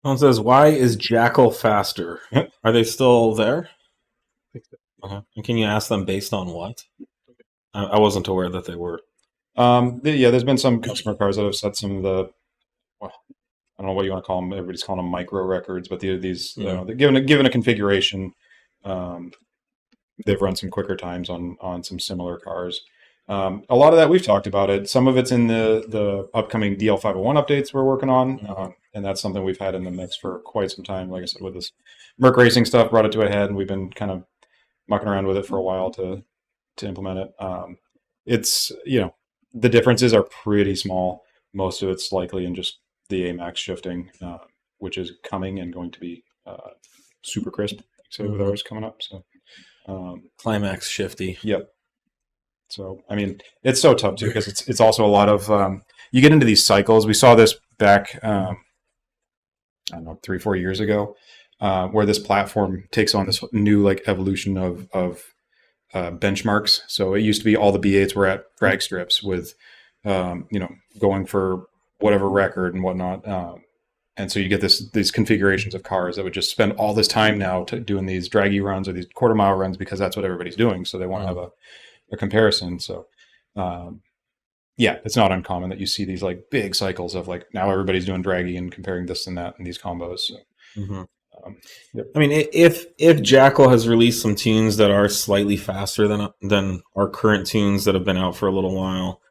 Someone says, "Why is Jackal faster? Are they still there?" Okay. And can you ask them based on what? I wasn't aware that they were. Yeah, there's been some customer cars that have set some of the, well, I don't know what you want to call them. Everybody's calling them micro records, but these, they're given a configuration. Um, they've run some quicker times on some similar cars. A lot of that we've talked about it. Some of it's in the upcoming DL501 updates we're working on, and that's something we've had in the mix for quite some time. Like I said, with this Merc Racing stuff, brought it to a head, and we've been kind of mucking around with it for a while to implement it. It's the differences are pretty small. Most of it's likely in just the AMAX shifting, which is coming and going to be super crisp. So with ours coming up, so Climax shifty. Yep. So I mean, it's so tough too because it's also a lot of you get into these cycles. We saw this back I don't know 3-4 years ago where this platform takes on this new like evolution of benchmarks. So it used to be all the B8s were at drag strips with going for whatever record and whatnot. And so you get these configurations of cars that would just spend all this time now doing these draggy runs or these quarter mile runs because that's what everybody's doing. So they want to have a comparison. So, it's not uncommon that you see these like big cycles of like now everybody's doing draggy and comparing this and that and these combos. So, yep. I mean, if Jackal has released some tunes that are slightly faster than our current tunes that have been out for a little while,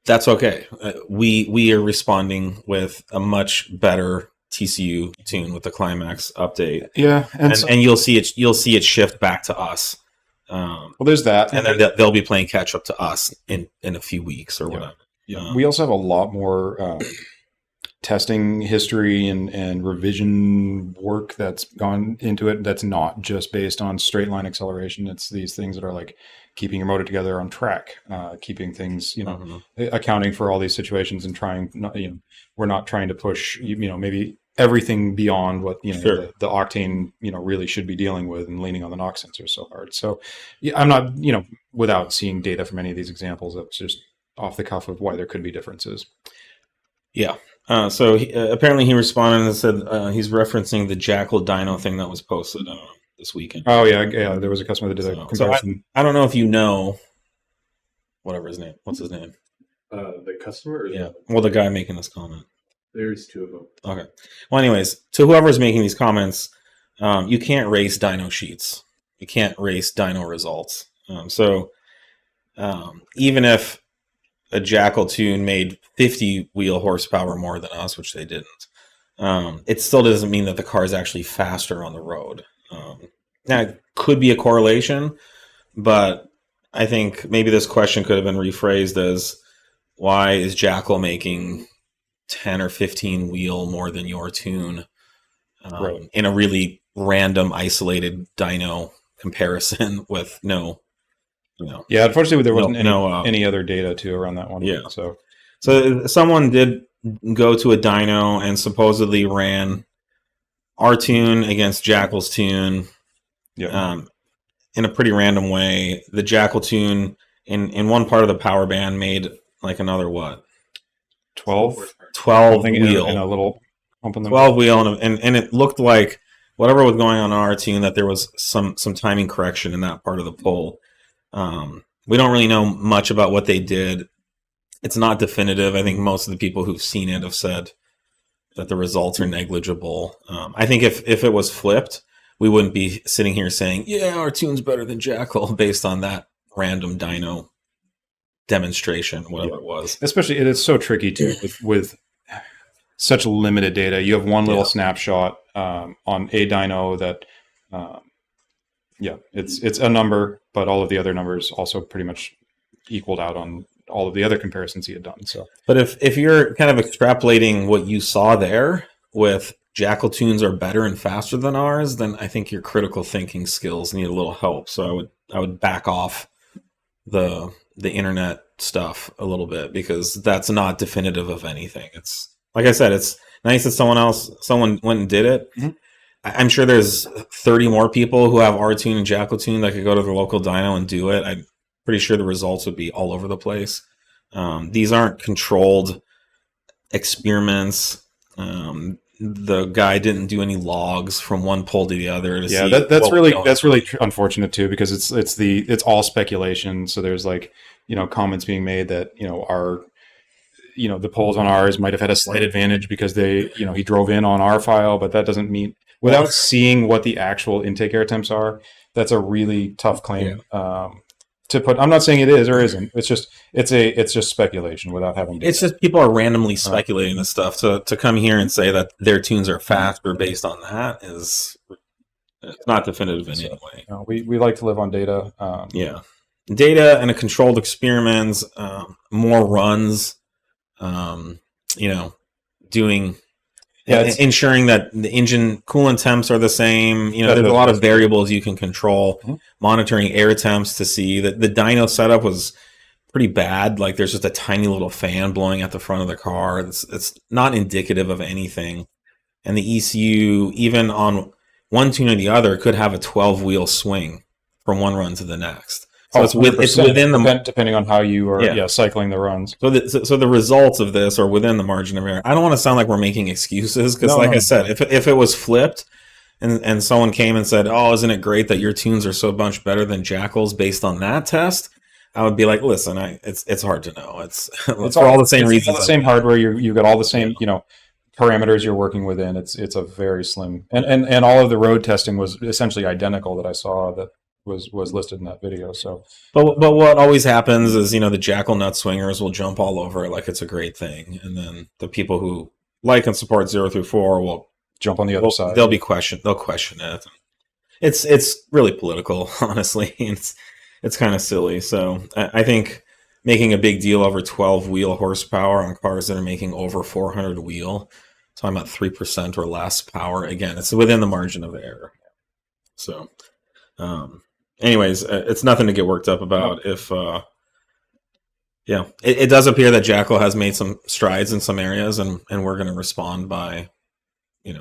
that's okay. We are responding with a much better TCU tune with the Climax update. Yeah, and you'll see it shift back to us. Well, there's that, and then they'll be playing catch up to us in a few weeks or whatever. Yeah, we also have a lot more testing history and revision work that's gone into it. That's not just based on straight line acceleration. It's these things that are like keeping your motor together on track, keeping things, accounting for all these situations and trying, we're not trying to push, maybe everything beyond what, the octane, really should be dealing with and leaning on the NOx sensors so hard. So I'm not, without seeing data from any of these examples, that's just off the cuff of why there could be differences. Yeah. So apparently he responded and said he's referencing the Jackal Dyno thing that was posted this weekend. Oh yeah, there was a customer that did a comparison. So I don't know if you know whatever his name. What's his name? The customer? Or well, the guy making this comment. There's two of them. Okay. Well, anyways, to whoever's making these comments, you can't race dyno sheets. You can't race dyno results. So even if a Jackal tune made 50 wheel horsepower more than us, which they didn't, it still doesn't mean that the car is actually faster on the road. Now, it could be a correlation, but I think maybe this question could have been rephrased as, why is Jackal making 10 or 15 wheel more than your tune in a really random, isolated dyno comparison with no... Yeah, unfortunately, there wasn't any other data too around that one. Yeah. So someone did go to a dyno and supposedly ran our tune against Jackal's tune in a pretty random way. The Jackal tune in one part of the power band made like another 12 wheel and a little hump in the 12 wheel and it looked like whatever was going on our tune that there was some timing correction in that part of the pull. We don't really know much about what they did. It's not definitive. I think most of the people who've seen it have said that the results are negligible. I think if it was flipped, we wouldn't be sitting here saying, yeah, our tune's better than Jackal based on that random dyno demonstration, whatever it was. Especially, it is so tricky too with such limited data. You have one little snapshot on a dyno that... it's a number, but all of the other numbers also pretty much equaled out on all of the other comparisons he had done. So, but if you're kind of extrapolating what you saw there with Jackal tunes are better and faster than ours, then I think your critical thinking skills need a little help. So I would back off the internet stuff a little bit because that's not definitive of anything. It's like I said, it's nice that someone went and did it. Mm-hmm. I'm sure there's 30 more people who have R-Tune and Jackal Tune that could go to their local dyno and do it. I'm pretty sure the results would be all over the place. These aren't controlled experiments. The guy didn't do any logs from one pole to the other to see. That's what was really going on. unfortunate too, because it's all speculation. So there's like, comments being made that, the poles on ours might have had a slight advantage because he drove in on our file, but that doesn't mean, without seeing what the actual intake air temps are, that's a really tough claim to put. I'm not saying it is or isn't. It's just speculation without having data. It's just people are randomly speculating this stuff. To come here and say that their tunes are faster based on that is it's not definitive in any way. No, we like to live on data. Data and a controlled experiments, more runs. Doing, ensuring that the engine coolant temps are the same. There's a lot of variables you can control. Mm-hmm. Monitoring air temps to see that the dyno setup was pretty bad. Like there's just a tiny little fan blowing at the front of the car. It's not indicative of anything. And the ECU, even on one tune or the other, could have a 12-wheel swing from one run to the next. So it's within the depending on how you are cycling the runs. So the results of this are within the margin of error. I don't want to sound like we're making excuses because, I said, if it was flipped and someone came and said, "Oh, isn't it great that your tunes are so much better than Jackal's based on that test?" I would be like, "Listen, it's hard to know. It's for all the same reasons. All the same hardware. You've got all the same parameters you're working within. It's a very slim and all of the road testing was essentially identical that I saw that was listed in that video. So, but what always happens is the Jackal nut swingers will jump all over it like it's a great thing, and then the people who like and support 0 through 4 will jump on the other side. They'll question it. It's really political, honestly. It's kind of silly. So I think making a big deal over 12 wheel horsepower on cars that are making over 400 wheel, so I'm at 3% or less power. Again, it's within the margin of error. So. Anyways, it's nothing to get worked up about. If it does appear that Jackal has made some strides in some areas, and we're going to respond by, I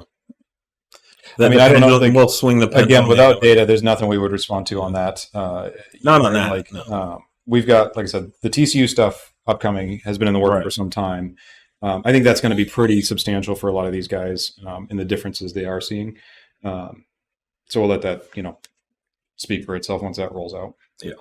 don't know. We'll swing the pendulum again without data. There's nothing we would respond to on that. Not on that. We've got, like I said, the TCU stuff upcoming has been in the works for some time. I think that's going to be pretty substantial for a lot of these guys in the differences they are seeing. So we'll let that speak for itself once that rolls out. Yeah.